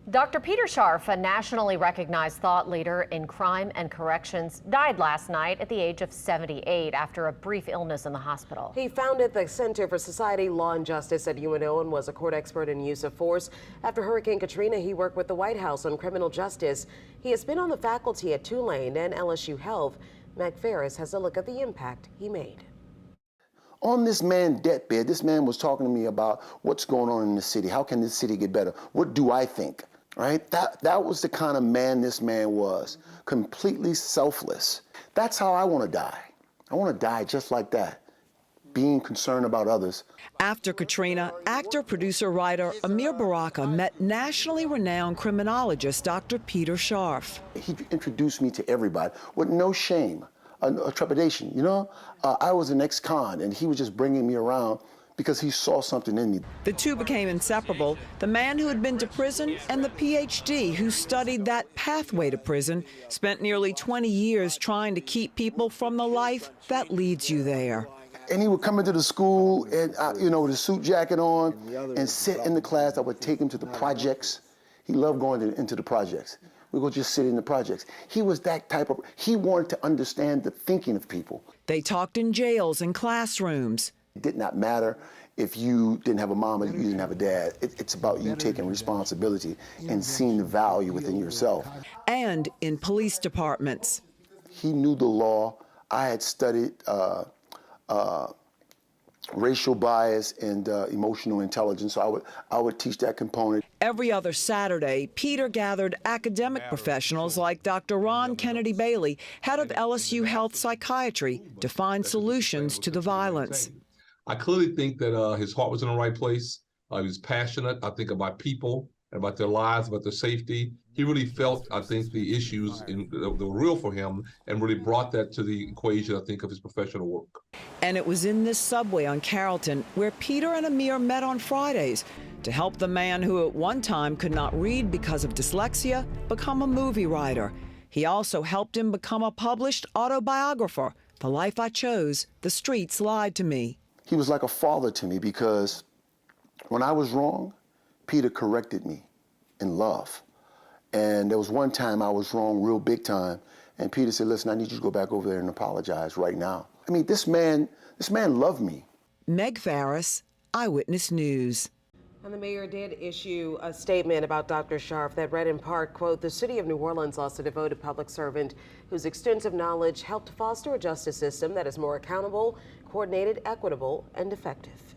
Dr. Peter Scharf, a nationally recognized thought leader in crime and corrections, died last night at the age of 78 after a brief illness in the hospital. He founded the Center for Society, Law, and Justice at UNO and was a court expert in use of force. After Hurricane Katrina, he worked with the White House on criminal justice. He has been on the faculty at Tulane and LSU Health. Meg Ferris has a look at the impact he made. On this man's deathbed, this man was talking to me about what's going on in the city. How can this city get better? What do I think? Right? That was the kind of man this man was. Completely selfless. That's how I want to die. I want to die just like that, being concerned about others. After Katrina, actor, producer, writer Amir Baraka met nationally renowned criminologist Dr. Peter Scharf. He introduced me to everybody with no shame, a trepidation. You know, I was an ex-con, and he was just bringing me around because he saw something in me. The two became inseparable. The man who had been to prison and the PhD who studied that pathway to prison spent nearly 20 years trying to keep people from the life that leads you there. And he would come into the school and, you know, with a suit jacket on and sit in the class. I would take him to the projects. He loved going into the projects. We would just sit in the projects. He was that type of, he wanted to understand the thinking of people. They talked in jails and classrooms. It did not matter if you didn't have a mom or you didn't have a dad. It's about you taking responsibility and seeing the value within yourself. And in police departments. He knew the law. I had studied racial bias and emotional intelligence, so I would teach that component. Every other Saturday, Peter gathered academic professionals like Dr. Ron Kennedy Bailey, head of LSU Health Psychiatry, to find solutions to the violence. I clearly think that his heart was in the right place. He was passionate, I think, about people, about their lives, about their safety. He really felt, I think, the issues that were real for him and really brought that to the equation, I think, of his professional work. And it was in this subway on Carrollton where Peter and Amir met on Fridays to help the man who at one time could not read because of dyslexia become a movie writer. He also helped him become a published autobiographer, The Life I Chose, The Streets Lied to Me. He was like a father to me because when I was wrong, Peter corrected me in love. And there was one time I was wrong real big time, and Peter said, listen, I need you to go back over there and apologize right now. I mean, this man loved me. Meg Ferris, Eyewitness News. And the mayor did issue a statement about Dr. Scharf that read in part, quote, the city of New Orleans lost a devoted public servant whose extensive knowledge helped foster a justice system that is more accountable, coordinated, equitable, and effective.